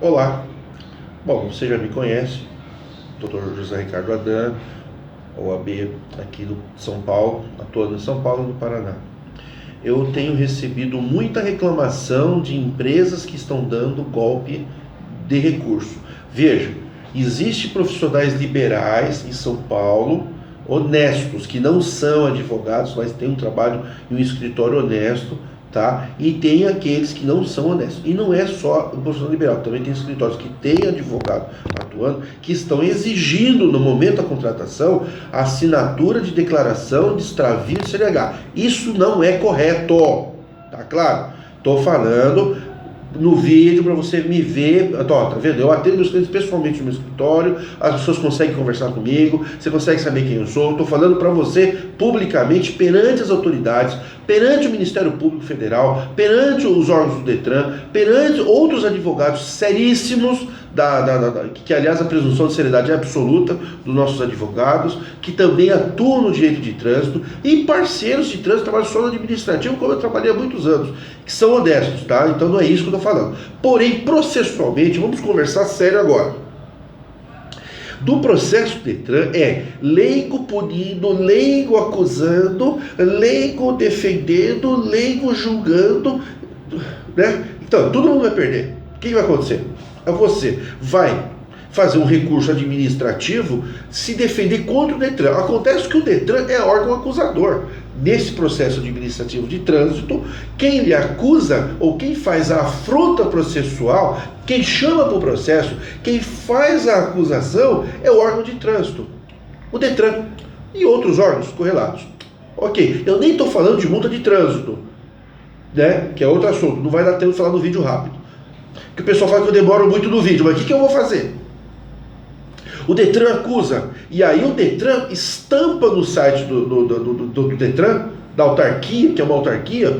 Olá, bom, você já me conhece, Dr. José Ricardo Adan, OAB aqui do São Paulo, atuando em São Paulo e no Paraná. Eu tenho recebido muita reclamação de empresas que estão dando golpe de recurso. Veja, existem profissionais liberais em São Paulo, honestos, que não são advogados, mas têm um trabalho em um escritório honesto, tá? E tem aqueles que não são honestos. E não é só o profissional liberal, também tem escritórios que têm advogado atuando, que estão exigindo no momento da contratação a assinatura de declaração de extravio de CNH. Isso não é correto, tá claro? Estou falando no vídeo para você me ver. Tá vendo? Eu atendo meus clientes pessoalmente no meu escritório, as pessoas conseguem conversar comigo, você consegue saber quem eu sou. Estou falando para você publicamente, perante as autoridades, perante o Ministério Público Federal, perante os órgãos do Detran, perante outros advogados seríssimos, que aliás a presunção de seriedade é absoluta dos nossos advogados, que também atuam no direito de trânsito, e parceiros de trânsito, trabalham só no administrativo, como eu trabalhei há muitos anos, que são honestos, tá? Então não é isso que eu estou falando. Porém, processualmente, vamos conversar sério agora. Do processo Detran é leigo punindo, leigo acusando, leigo defendendo, leigo julgando, né? Então, todo mundo vai perder. O que vai acontecer? Você vai fazer um recurso administrativo se defender contra o Detran. Acontece que o Detran é órgão acusador. Nesse processo administrativo de trânsito, quem lhe acusa ou quem faz a afronta processual, quem chama para o processo, quem faz a acusação é o órgão de trânsito, o Detran e outros órgãos correlatos. Ok, eu nem estou falando de multa de trânsito, né? Que é outro assunto, não vai dar tempo de falar no vídeo rápido. Que o pessoal fala que eu demoro muito no vídeo, mas o que eu vou fazer? O Detran acusa, e aí o Detran estampa no site do Detran, da autarquia, que é uma autarquia,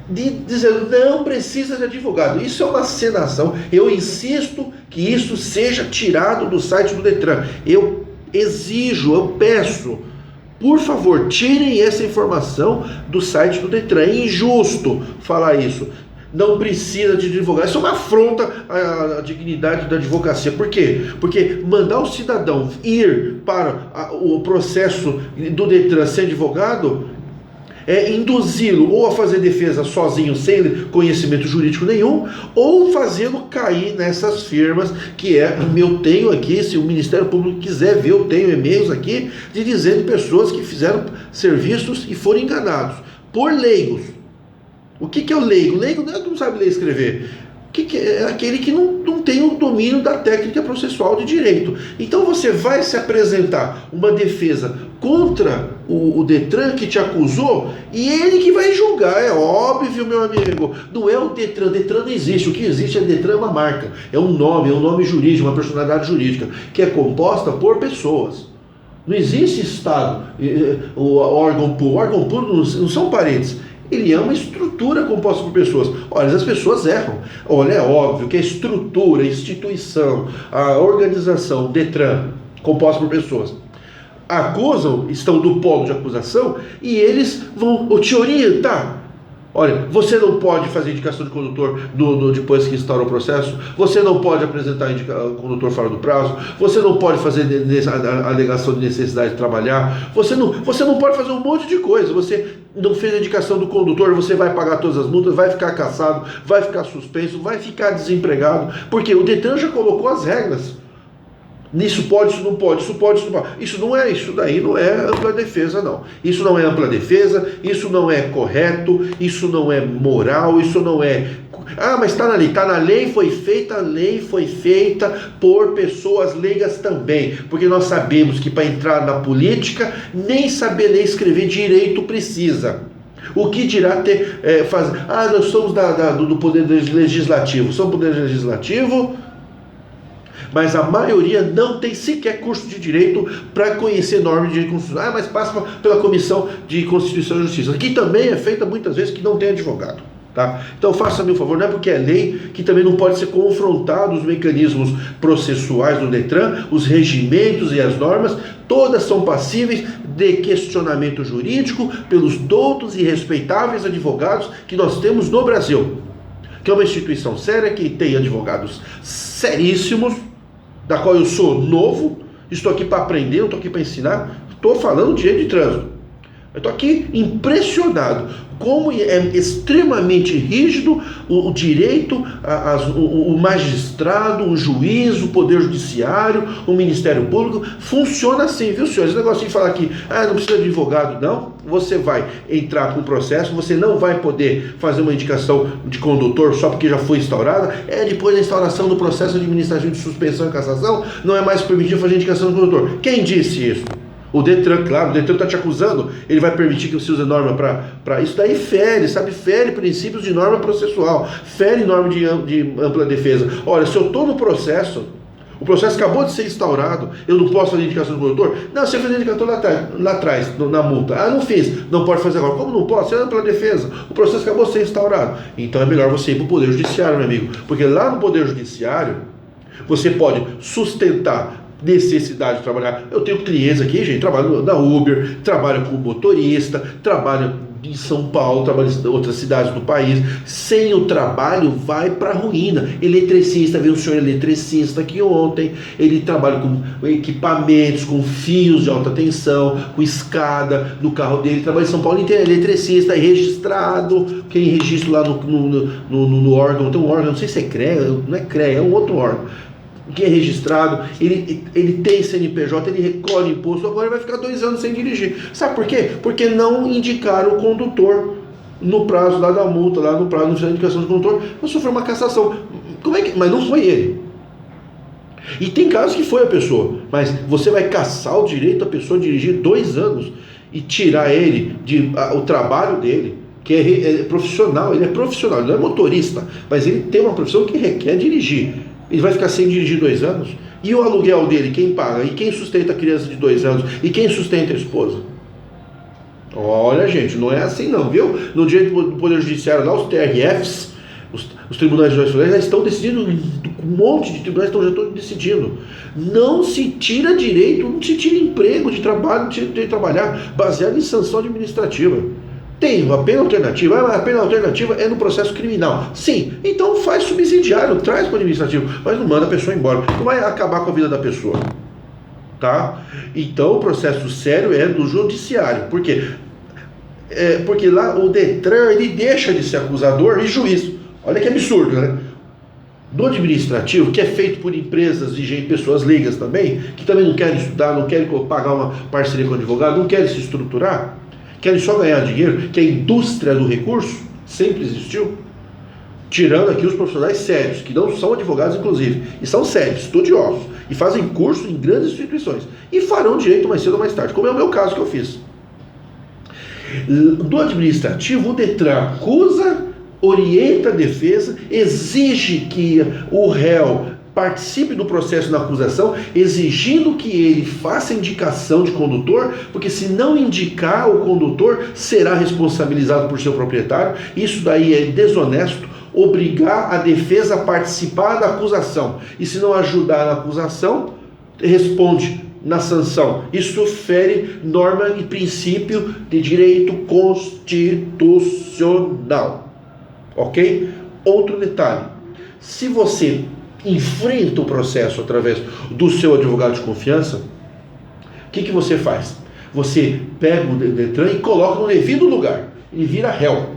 dizendo não precisa de advogado. Isso é uma acenação. Eu insisto que isso seja tirado do site do Detran. Eu exijo, eu peço, por favor, tirem essa informação do site do Detran. É injusto falar isso. Não precisa de advogado. Isso é uma afronta à dignidade da advocacia. Por quê? Porque mandar o cidadão ir para o processo do Detran sem advogado é induzi-lo ou a fazer defesa sozinho, sem conhecimento jurídico nenhum, ou fazê-lo cair nessas firmas que eu tenho aqui, se o Ministério Público quiser ver, eu tenho e-mails aqui de dizendo pessoas que fizeram serviços e foram enganados por leigos. O que é o leigo? Leigo não é que não sabe ler e escrever. É aquele que não tem o domínio da técnica processual de direito. Então você vai se apresentar uma defesa contra o Detran que te acusou e ele que vai julgar. É óbvio, meu amigo. Não é o Detran. Detran não existe. O que existe é Detran, é uma marca. É um nome jurídico, uma personalidade jurídica, que é composta por pessoas. Não existe Estado, o órgão público. O órgão público não são parentes. Ele é uma estrutura composta por pessoas. Olha, as pessoas erram. Olha, é óbvio que a estrutura, a instituição, a organização, o Detran, composta por pessoas, acusam, estão do polo de acusação, e eles vão te orientar. Olha, você não pode fazer indicação de condutor depois que instaura o processo, você não pode apresentar condutor fora do prazo, você não pode fazer a alegação de necessidade de trabalhar, você não pode fazer um monte de coisa. Você não fez a indicação do condutor, você vai pagar todas as multas, vai ficar cassado, vai ficar suspenso, vai ficar desempregado, porque o Detran já colocou as regras. Isso pode, isso não pode, isso pode, isso não pode. Isso daí não é ampla defesa, não. Isso não é ampla defesa, isso não é correto, isso não é moral, isso não é... mas está na lei. Está na lei, foi feita, a lei foi feita por pessoas leigas também. Porque nós sabemos que para entrar na política, nem saber ler e escrever direito precisa. O que dirá fazer... nós somos do poder legislativo. Somos poder legislativo... mas a maioria não tem sequer curso de direito para conhecer normas de direito constitucional. Mas passa pela Comissão de Constituição e Justiça, que também é feita muitas vezes que não tem advogado. Tá? Então faça-me um favor, não é porque é lei que também não pode ser confrontado os mecanismos processuais do Detran, os regimentos e as normas, todas são passíveis de questionamento jurídico pelos doutos e respeitáveis advogados que nós temos no Brasil. que é uma instituição séria, que tem advogados seríssimos, da qual eu sou novo, estou aqui para aprender, eu estou aqui para ensinar, estou falando de direito de trânsito. Eu estou aqui impressionado como é extremamente rígido o direito, o magistrado, o juiz, o poder judiciário, o Ministério Público, funciona assim, viu, senhores? Esse negócio de falar que não precisa de advogado, não. Você vai entrar com o processo, você não vai poder fazer uma indicação de condutor só porque já foi instaurada. Depois da instauração do processo administrativo de suspensão e cassação, não é mais permitido fazer indicação de condutor. Quem disse isso? O Detran, claro, o Detran está te acusando, ele vai permitir que você use norma para isso. Daí fere princípios de norma processual, fere norma de ampla defesa. Olha, se eu estou no processo, o processo acabou de ser instaurado, eu não posso fazer indicação do condutor? Não, você fez a indicação lá atrás, na multa. Não fiz, não pode fazer agora. Como não posso? É ampla defesa. O processo acabou de ser instaurado. Então é melhor você ir para o Poder Judiciário, meu amigo, porque lá no Poder Judiciário, você pode sustentar necessidade de trabalhar. Eu tenho clientes aqui, gente, trabalho na Uber, trabalho como motorista, trabalho em São Paulo, trabalho em outras cidades do país. Sem o trabalho, vai para a ruína. Eletricista, veio um senhor eletricista aqui ontem, ele trabalha com equipamentos, com fios de alta tensão, com escada no carro dele, trabalha em São Paulo inteiro, eletricista, registrado, quem registra lá no órgão, tem um órgão, não sei se é CREA, não é CREA, é um outro órgão, que é registrado, ele tem CNPJ, ele recolhe imposto, agora ele vai ficar 2 anos sem dirigir. Sabe por quê? Porque não indicaram o condutor no prazo lá da multa, lá no prazo da indicação do condutor, vai sofrer uma cassação. Mas não foi ele. E tem casos que foi a pessoa, mas você vai cassar o direito da pessoa a dirigir 2 anos e tirar ele o trabalho dele, que é profissional, ele é profissional, ele não é motorista, mas ele tem uma profissão que requer dirigir. Ele vai ficar sem dirigir 2 anos? E o aluguel dele, quem paga? E quem sustenta a criança de 2 anos? E quem sustenta a esposa? Olha, gente, não é assim não, viu? No direito do Poder Judiciário, lá os TRFs, os tribunais de justiça já estão decidindo, um monte de tribunais já estão decidindo. Não se tira direito, não se tira emprego de trabalho, de trabalhar baseado em sanção administrativa. Tem uma pena alternativa, mas a pena alternativa é no processo criminal. Sim, então faz subsidiário, traz para o administrativo, mas não manda a pessoa embora. Não vai acabar com a vida da pessoa. Tá? Então o processo sério é do judiciário. Por quê? Porque lá o Detran, ele deixa de ser acusador e juiz. Olha que absurdo, né? Do administrativo, que é feito por empresas e pessoas leigas também, que também não querem estudar, não querem pagar uma parceria com o advogado, não querem se estruturar, querem só ganhar dinheiro, que a indústria do recurso sempre existiu, tirando aqui os profissionais sérios, que não são advogados inclusive, e são sérios, estudiosos, e fazem curso em grandes instituições, e farão direito mais cedo ou mais tarde, como é o meu caso que eu fiz. Do administrativo, o Detran acusa, orienta a defesa, exige que o réu participe do processo na acusação, exigindo que ele faça indicação de condutor, porque se não indicar o condutor, será responsabilizado por seu proprietário. Isso daí é desonesto, obrigar a defesa a participar da acusação, e se não ajudar na acusação, responde na sanção. Isso fere norma e princípio de direito constitucional. Ok? Outro detalhe, se você enfrenta o processo através do seu advogado de confiança, o que você faz? Você pega o Detran e coloca no devido lugar, ele vira réu,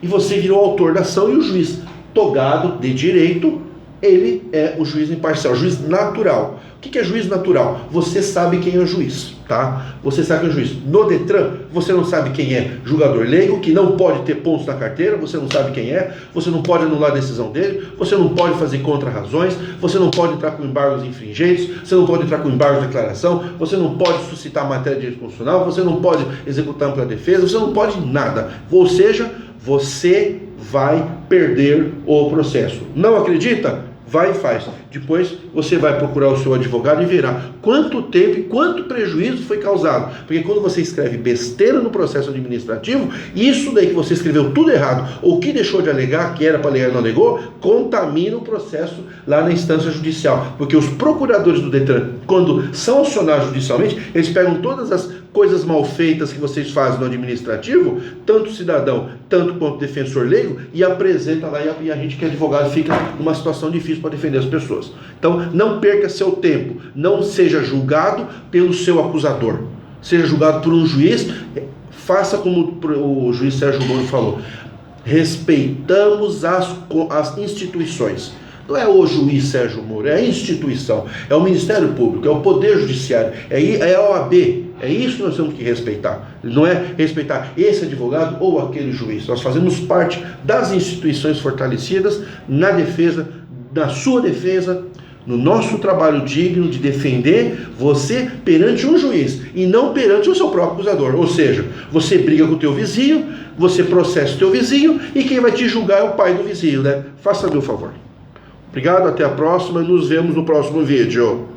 e você virou autor da ação, e o juiz togado de direito, ele é o juiz imparcial, juiz natural. O que é juiz natural? Você sabe quem é o juiz, tá? Você sabe quem é o juiz. No Detran, você não sabe quem é julgador leigo, que não pode ter pontos na carteira, você não sabe quem é, você não pode anular a decisão dele, você não pode fazer contra-razões, você não pode entrar com embargos infringentes, você não pode entrar com embargos de declaração, você não pode suscitar matéria de direito constitucional, você não pode executar ampla defesa, você não pode nada. Ou seja, você vai perder o processo. Não acredita? Vai e faz. Depois você vai procurar o seu advogado e verá quanto tempo e quanto prejuízo foi causado. Porque quando você escreve besteira no processo administrativo, isso daí que você escreveu tudo errado, ou que deixou de alegar, que era para alegar e não alegou, contamina o processo lá na instância judicial. Porque os procuradores do Detran, quando são acionados judicialmente, eles pegam todas as coisas mal feitas que vocês fazem no administrativo, tanto cidadão, tanto quanto defensor leigo, e apresenta lá, e a gente que é advogado fica numa situação difícil para defender as pessoas. Então, não perca seu tempo, não seja julgado pelo seu acusador, seja julgado por um juiz, faça como o juiz Sérgio Moro falou, respeitamos as instituições. Não é o juiz Sérgio Moro, é a instituição, é o Ministério Público, é o Poder Judiciário, é a OAB, é isso que nós temos que respeitar. Não é respeitar esse advogado ou aquele juiz. Nós fazemos parte das instituições fortalecidas na defesa, na sua defesa, no nosso trabalho digno de defender você perante um juiz e não perante o seu próprio acusador. Ou seja, você briga com o teu vizinho, você processa o teu vizinho e quem vai te julgar é o pai do vizinho, né? Faça-me o favor. Obrigado, até a próxima e nos vemos no próximo vídeo.